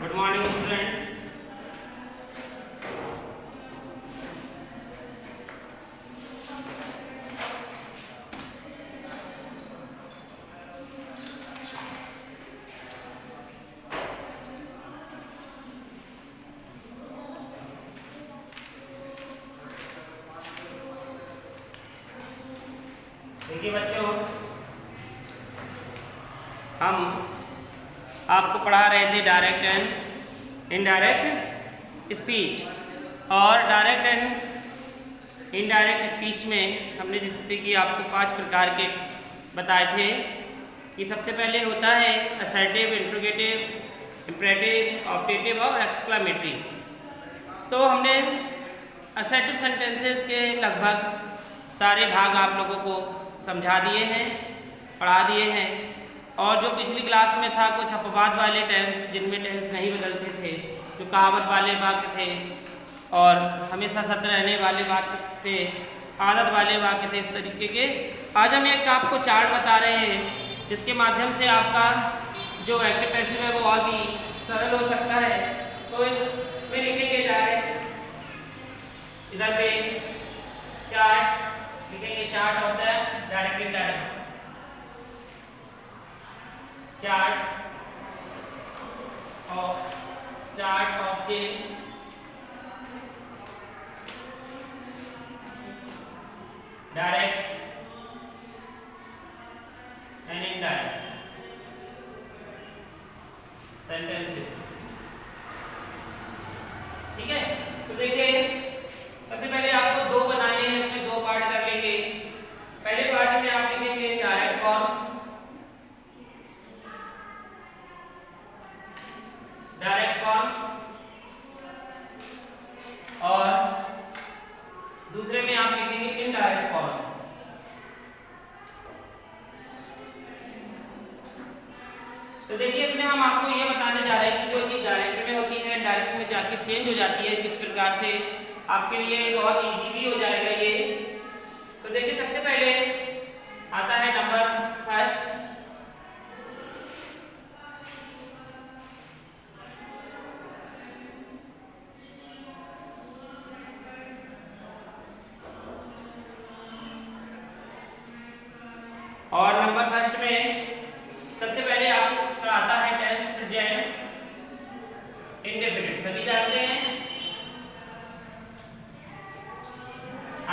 Good morning students. देखिए बच्चों, हम आपको पढ़ा रहे थे डायरेक्ट एंड इनडायरेक्ट स्पीच। और डायरेक्ट एंड इनडायरेक्ट स्पीच में हमने जैसे कि आपको 5 प्रकार के बताए थे कि सबसे पहले होता है असर्टिव, इंट्रोगेटिव, इंपरेटिव, ऑप्टेटिव और एक्सक्लेमेटरी। तो हमने असर्टिव सेंटेंसेस के लगभग सारे भाग आप लोगों को समझा दिए हैं, पढ़ा दिए हैं। और जो पिछली क्लास में था कुछ अपवाद वाले टेंस, जिनमें टेंस नहीं बदलते थे, जो कहावत वाले वाक्य थे और हमेशा सत्य रहने वाले वाक्य थे, आदत वाले वाक्य थे, इस तरीके के। आज हम एक आपको चार्ट बता रहे हैं जिसके माध्यम से आपका जो एक्टिव पैसिव है वो और भी सरल हो सकता है। तो इसमें लिखेंगे डायरेक्ट, इधर पे चार्ट लिखेंगे, चार्ट होता है direct indirect. Chart of change, direct and indirect sentences. ठीक है, तो देखिए सबसे पहले आपको 2 बनाने हैं, इसमें 2 पार्ट कर लेंगे। पहले पार्ट में आप लिखेंगे डायरेक्ट फॉर्म, और दूसरे में आप लिखेंगे इनडायरेक्ट फॉर्म। तो देखिए इसमें हम आपको ये बताने जा रहे हैं कि जो चीज डायरेक्ट में होती है डायरेक्ट में जाके चेंज हो जाती है, किस प्रकार से आपके लिए बहुत इजी भी हो जाएगा ये। तो देखिए सबसे पहले आता है नंबर फर्स्ट, और नंबर फर्स्ट में सबसे पहले आपका आता है टेंस प्रेजेंट इंडेफिनिट। सभी जानते हैं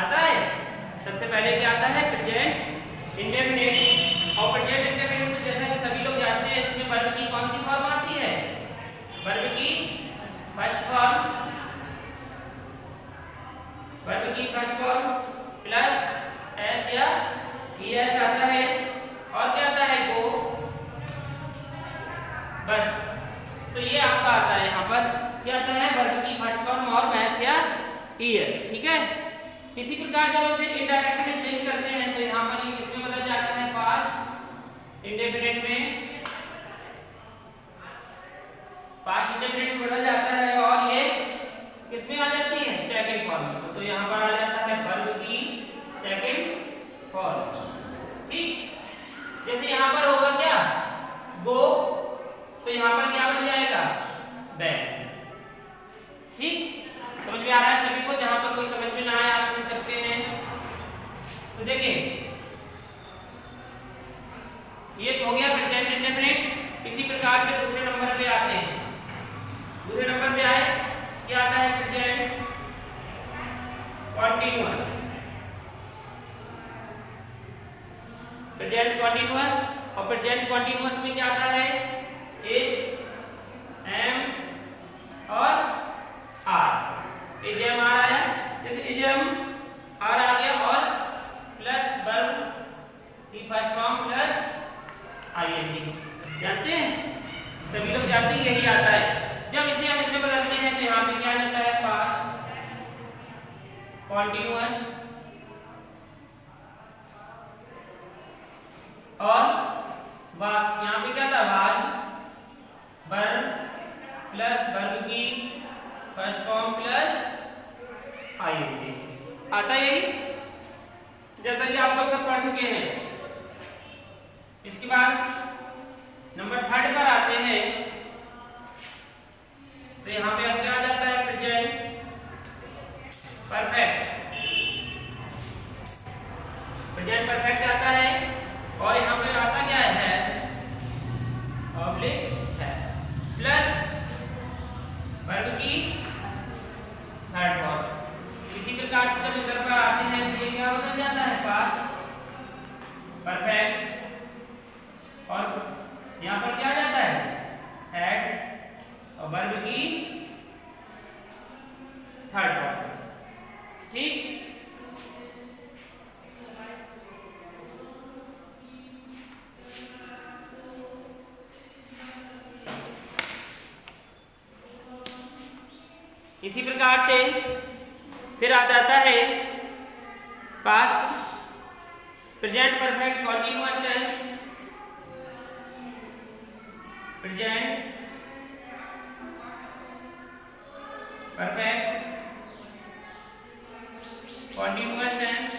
आता है। सबसे पहले क्या आता है? Present indefinite. और प्रेजेंट इंडेफिनिट में जैसा कि सभी लोग जानते हैं इसमें वर्ब की कौन सी फॉर्म आती है? वर्ब की फर्स्ट फॉर्म, वर्ब की फर्स्ट फॉर्म प्लस एस या ES आता है। और क्या आता है? गो, बस। तो ये आपका आता है यहाँ पर क्या आता है? वर्ब की फर्स्ट फॉर्म और एस या ES। ठीक है, इसी प्रकार जब हम इनडायरेक्ट में चेंज करते हैं तो यहाँ पर ये किसमें बदल जाता है? पास्ट इंडेफिनिट में, पास्ट इंडेफिनिट में बदल जाता है और ये किसमें आ जाती है? सेकंड फॉर्म में। तो यहाँ पर आ जाता है वर्ब की सेकंड फॉर्म। ठीक, जैसे यहाँ पर होगा क्या? गो, तो यहाँ पर क्या बन जाएगा? बैड। ठीक, समझ में आ रहा है सभी को? जहां पर कोई समझ में ना आए आप पूछ सकते हैं। तो देखिए ये तो हो गया प्रेजेंट इंडेफिनिट। इसी प्रकार से दूसरे नंबर पे आते हैं। दूसरे नंबर पे आए क्या आता है? Present continuous. प्रेजेंट कॉन्टिन्यूअस, और प्रेजेंट कॉन्टिन्यूअस में क्या आता है? इज, एम और आर। इज एम आर आया, जैसे इज एम आर आ गया और प्लस वर्ब की फर्स्ट फॉर्म प्लस आईएनजी। जानते हैं सभी लोग जानते हैं यही आता है। जब इसे हम इसमें बदलते हैं तो यहाँ पे क्या जाता है? पास्ट कॉन्टिन्यूअस, और यहाँ पे क्या था? वाज, वर्ब प्लस वर्ब की फर्स्ट फॉर्म प्लस आईएनजी। आता है यही, जैसा कि आप लोग सब पढ़ चुके हैं। इसके बाद नंबर 3 पर आते हैं तो यहाँ पे अब क्या आ जाता है, प्रेजेंट परफेक्ट। प्रेजेंट परफेक्ट आता है और यहाँ पे आता क्या है, हैज ऑब्लिक है, प्लस वर्ब की थर्ड फॉर्म। इसी प्रकार से जब इधर पर आते हैं तो ये क्या बदल जाता है, पास्ट परफेक्ट, और यहाँ पर क्या आ जाता है, हैड, और वर्ब की थर्ड फॉर्म। ठीक, इसी प्रकार से फिर आ जाता है past present perfect continuous tense, present perfect continuous tense,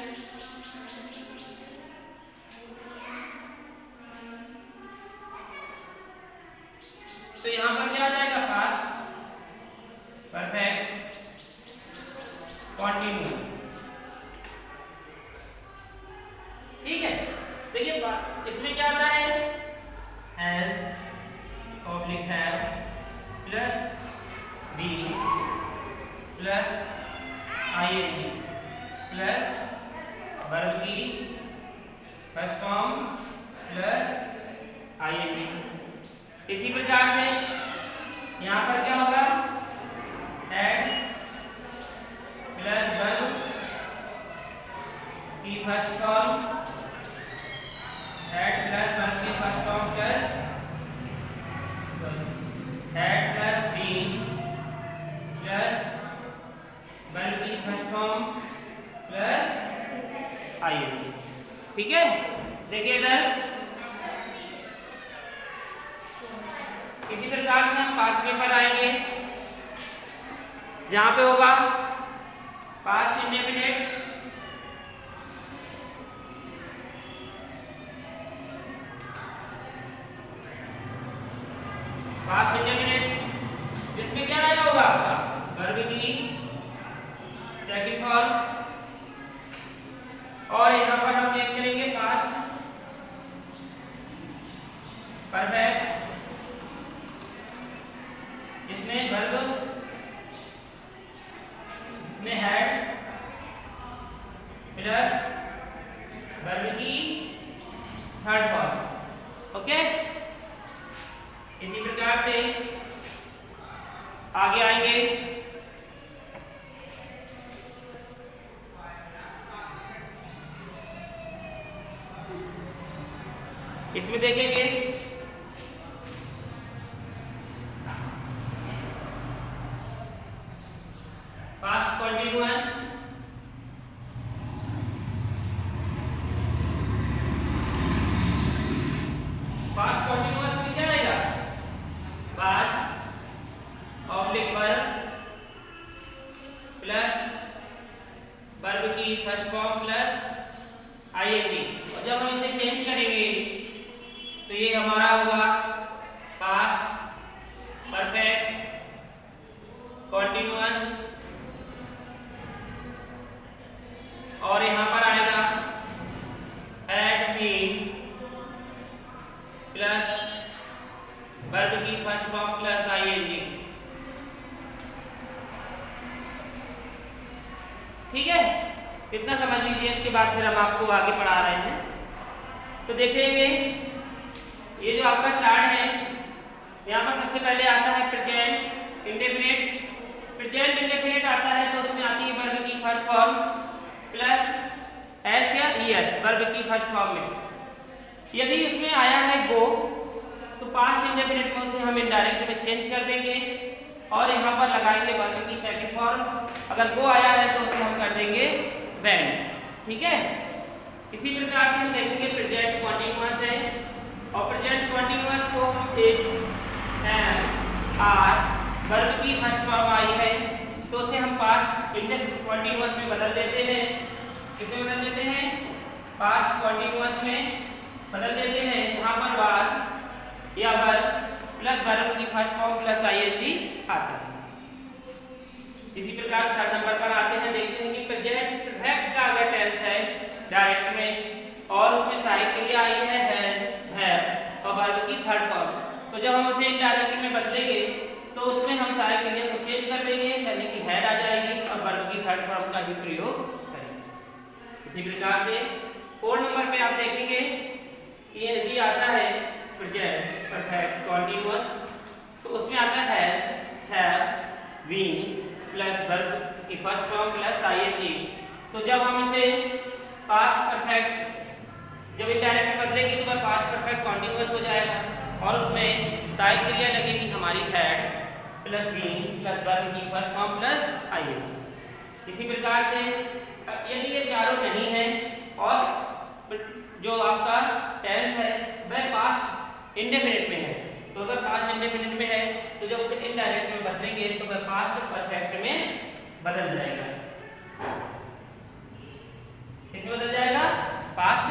तो यहां पर क्या आ जाएगा, पास्ट परफेक्ट कॉन्टिन्यूअस। ठीक है, देखिए इसमें क्या आता है, has oblique have plus be plus ING plus verb की फर्स्ट फॉर्म प्लस आईएनजी। इसी प्रकार से यहाँ पर क्या होगा, हैड प्लस वर्ब की first form, had plus verb की first form plus had plus been plus verb की फर्स्ट फॉर्म प्लस आईएनजी। ठीक है, देखिए इधर इसी प्रकार से हम पांचवें पर आएंगे, जहां पे होगा पास्ट इंडेफिनिट, पास्ट इंडेफिनिट जिसमें क्या आया होगा आपका, वर्ब की सेकंड फॉर्म, और यहां पर हम देख करेंगे पास्ट परफेक्ट जिसमें वर्ब में हैड प्लस वर्ब की थर्ड फॉर्म। ओके, इसी प्रकार से आगे आएंगे, इसमें देखेंगे पास्ट कॉन्टिन्यूअस, पास्ट कॉन्टिन्यूअस में क्या आएगा, past oblique verb plus verb की फर्स्ट फॉर्म प्लस आईएनजी, और जब हम इसे चेंज करेंगे तो ये हमारा होगा पास्ट परफेक्ट कॉन्टिन्यूअस, और यहां पर आएगा हैड बीन प्लस वर्ब की फर्स्ट फॉर्म प्लस आईएनजी। ठीक है, इतना समझ लीजिए, इसके बाद फिर हम आपको आगे पढ़ा रहे हैं। तो देखेंगे ये जो आपका चार्ट है, यहाँ पर सबसे पहले आता है प्रेजेंट इंडेफिनिट। प्रेजेंट इंडेफिनिट आता है तो उसमें आती है वर्ब की फर्स्ट फॉर्म प्लस एस या ईएस, वर्ब की फर्स्ट फॉर्म में। यदि उसमें आया है गो तो पास्ट इंडेफिनिट में उसे हम इनडायरेक्ट में चेंज कर देंगे और यहाँ पर लगाएंगे वर्ब की सेकंड फॉर्म। अगर गो आया है तो उसे हम कर देंगे वेंट। ठीक है, इसी प्रकार से हम देखेंगे प्रेजेंट कॉन्टिन्यूअस है, और प्रेजेंट कॉन्टिन्यूअस को हम एज एम आर वर्ब की फर्स्ट फॉर्म आई है तो उसे हम पास्ट कॉन्टिन्यूअस में बदल देते हैं। किसमें बदल देते हैं, पास्ट कॉन्टिन्यूअस में बदल देते हैं, जहाँ पर वाज या वर्ब प्लस वर्ब की फर्स्ट फॉर्म प्लस आईएनजी आता है। इसी प्रकार थर्ड नंबर पर आते हैं, देखते हैं कि प्रेजेंट परफेक्ट का अगर टेंस है डायरेक्ट में और उसमें सहायक क्रिया आई है हैज, हैव और वर्ब की थर्ड फॉर्म, तो जब हम उसे इनडायरेक्ट में बदलेंगे तो उसमें हम सहायक क्रिया को चेंज कर देंगे, यानी कि हैड आ जाएगी और वर्ब की थर्ड फॉर्म का ही प्रयोग करेंगे। इसी प्रकार से 4 नंबर पे आप देखेंगे कि यदि आता है प्रेजेंट परफेक्ट कॉन्टिन्यूअस, तो उसमें आता है has, have, been plus verb की फर्स्ट फॉर्म प्लस आईएनजी। तो जब हम इसे पास्ट परफेक्ट जब इनडायरेक्ट में बदलेंगे तो वह पास्ट परफेक्ट कॉन्टिन्यूअस हो जाएगा और उसमें सहायक क्रिया लगेगी हमारी had plus been plus verb की फर्स्ट फॉर्म प्लस आईएनजी। इसी प्रकार से यदि ये चारों नहीं है और जो आपका टेंस है वह पास्ट इंडेफिनिट में है, तो अगर पास्ट इंडेफिनिट में है तो जब उसे इनडायरेक्ट में बदलेंगे तो वह पास्ट परफेक्ट में बदल जाएगा। किसमें बदल जाएगा? पास्ट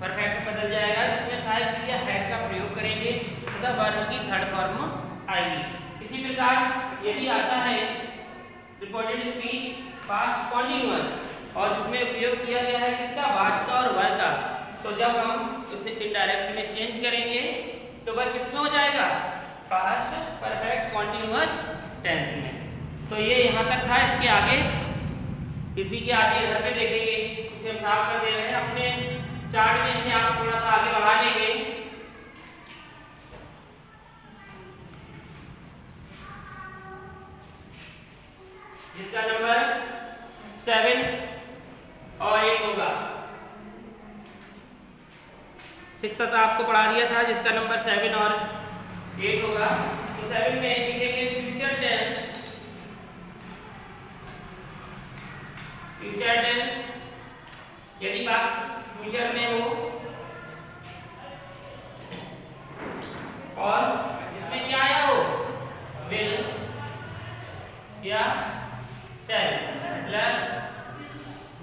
परफेक्ट में बदल जाएगा, जिसमें सहायक क्रिया हैड का प्रयोग करेंगे तथा वर्ब की थर्ड फॉर्म आएगी। इसी प्रकार यदि आता है रिपोर्टेड स्पीच पास्ट कॉन्टिन्यूअस और जिसमें उपयोग किया गया है किसका? वाच का और वर का, तो जब हम उसे इनडायरेक्ट में चेंज करेंगे तो वह किसमें हो जाएगा? पास्ट परफेक्ट कॉन्टिन्यूअस टेंस में। तो ये यहाँ तक था, इसके आगे इसी के आगे इधर पे देखेंगे, इसे हम साफ कर दे रहे हैं अपने चार्ट में, इसे आप थोड़ा सा आगे बढ़ा लेंगे। जिसका नंबर 7 और 8 होगा। 6 तक आपको पढ़ा दिया था, जिसका नंबर 7 और 8 होगा। तो 7 में लिखेंगे फ्यूचर टेंस, फ्यूचर टेंस यदि बात फ्यूचर में हो और इसमें क्या आया हो? विल या शैल प्लस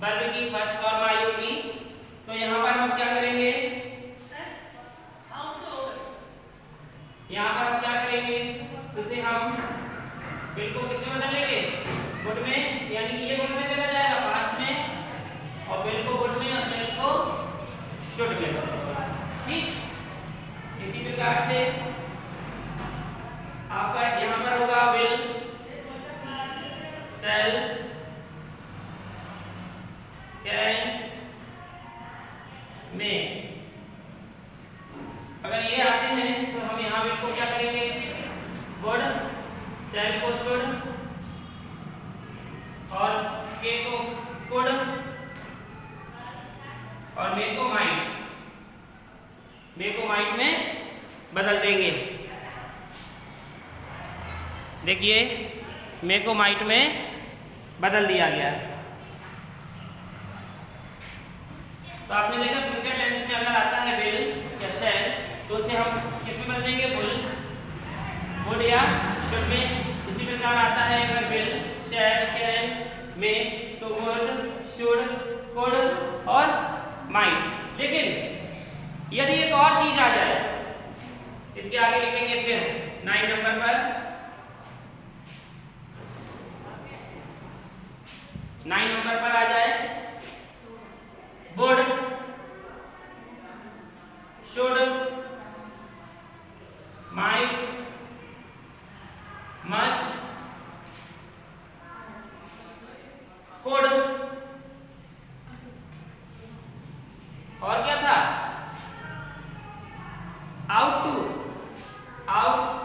वर्ब की फर्स्ट फॉर्म आई होगी, तो यहाँ पर हम क्या करेंगे? यहाँ पर हम क्या करेंगे? इसे हम विल को किसमें बदल लेंगे? गुड में, यानी कि ये किसमें चला जाएगा? पास्ट में, और विल को गुड में और शैल को शुड में। ठीक, इसी प्रकार से आपका यहाँ पर होगा विल, शैल, कैन, मे। अगर ये आते हैं तो हम यहाँ विल को क्या करेंगे? गुड, शैल को शुड और के को कुड और मे को माइट, मे को माइट में बदल देंगे। देखिए मे को माइट में बदल दिया गया। तो आपने देखा फ्यूचर टेंस में अगर आता है विल या शैल तो उसे हम किस में बदलेंगे? वुल, वुड या शुड में। इसी प्रकार आता है अगर विल, शैल, कैन, मे तो वुड, शुड, कुड और माइट। लेकिन यदि एक और चीज आ जाए, इसके आगे लिखेंगे फिर 9 नंबर पर, 9 नंबर पर आ जाए would, should, might, must, could और क्या था? आउट टू, आउट,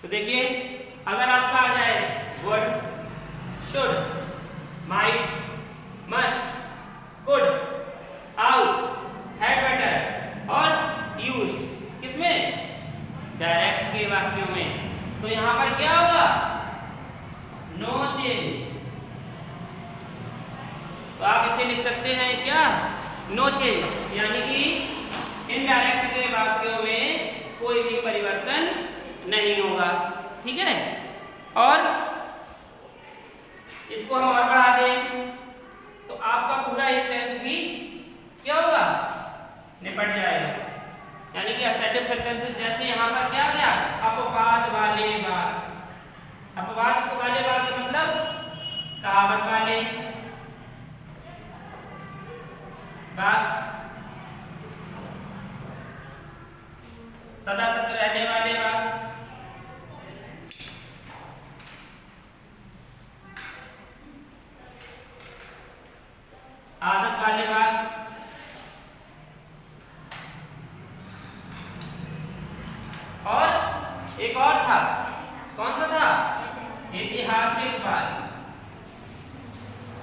तो देखिए अगर आपका आ जाए would, should, might, must, could, ought, had better और यूज्ड, किसमें? डायरेक्ट के वाक्यों में, तो यहां पर क्या होगा? No change. तो आप इसे लिख सकते हैं क्या? नो चेंज, यानी कि इनडायरेक्ट के वाक्यों में कोई भी परिवर्तन नहीं होगा। ठीक है। और इसको हम और बढ़ा दें तो आपका पूरा एक टेंस भी क्या होगा, निपट जाएगा। यानी कि असर्टिव सेंटेंसेस जैसे यहाँ पर क्या गया, अपवाद वाले वाक्य। अपवाद वाले वाक्य मतलब कहावत वाले वाक्य, सदा सत्य रहने वाले वाक्य, आदत वाले वाक्य, और एक और था, कौन सा था, ऐतिहासिक वाक्य।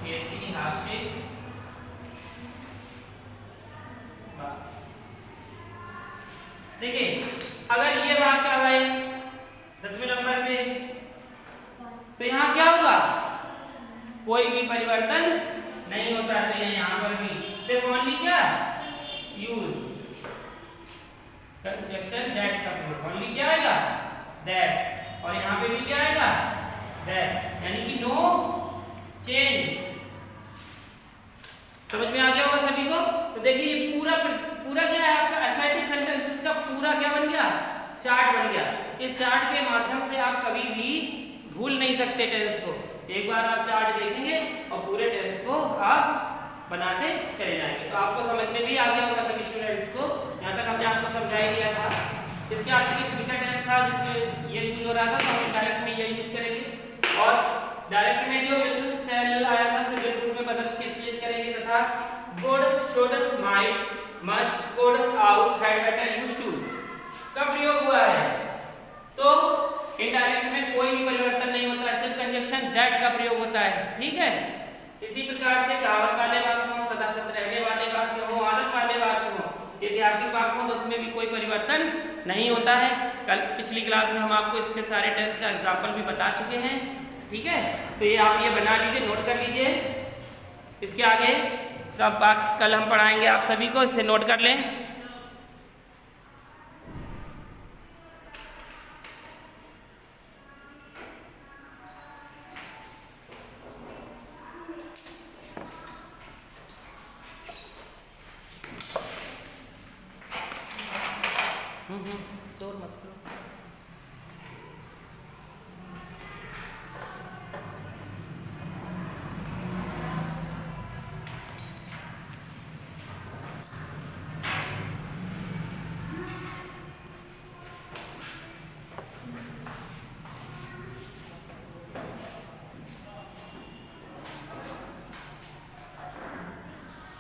ऐतिहासिक वाक्य। देखिए अगर ये वाक्य आ गए 10वें नंबर पे तो यहाँ क्या होगा, कोई भी परिवर्तन नहीं होता है। यहाँ पर भी सिर्फ ओनली क्या, यूज कंजक्शन दैट का प्रयोग, ओनली क्या आएगा, दैट, और यहाँ पे भी क्या आएगा, दैट, यानी कि नो चेंज। समझ में आ गया होगा सभी को। तो देखिए ये पूरा क्या है आपका असर्टिव सेंटेंसेस का पूरा क्या बन गया, चार्ट बन गया। इस चार्ट के माध्यम से आप कभी भी भूल नहीं सकते टेंस को। एक बार आप चार्ट देखेंगे और पूरे टेंस को आप बनाते चले जाएंगे। तो आपको समझ में भी आ गया होगा सभी स्टूडेंट्स को। यहाँ तक हमने आपको समझा ही दिया था। इसके आगे एक फ्यूचर टेंस था जिसमें ये यूज हो रहा था, तो हम डायरेक्ट में ये यूज करेंगे, और डायरेक्ट में जो विल सेल आया था उसे विल रूप में बदल के चेंज करेंगे तथा would, should, might, must, could, ought, had, better, used to का प्रयोग हुआ है। तो इनडायरेक्ट में कोई भी परिवर्तन नहीं होता है, सिर्फ कंजक्शन दैट का प्रयोग होता है। ठीक है, इसी प्रकार से कहावत वाले वाक्य हो, सदा सत्य रहने वाले वाक्य हो, आदत वाले वाक्य हो, ऐतिहासिक वाक्य हो, तो उसमें भी कोई परिवर्तन नहीं होता है। कल पिछली क्लास में हम आपको इसके सारे टेंस का एग्जाम्पल भी बता चुके हैं। ठीक है, तो ये आप ये बना लीजिए, नोट कर लीजिए। इसके आगे सब बात कल हम पढ़ाएंगे आप सभी को, इसे नोट कर लें।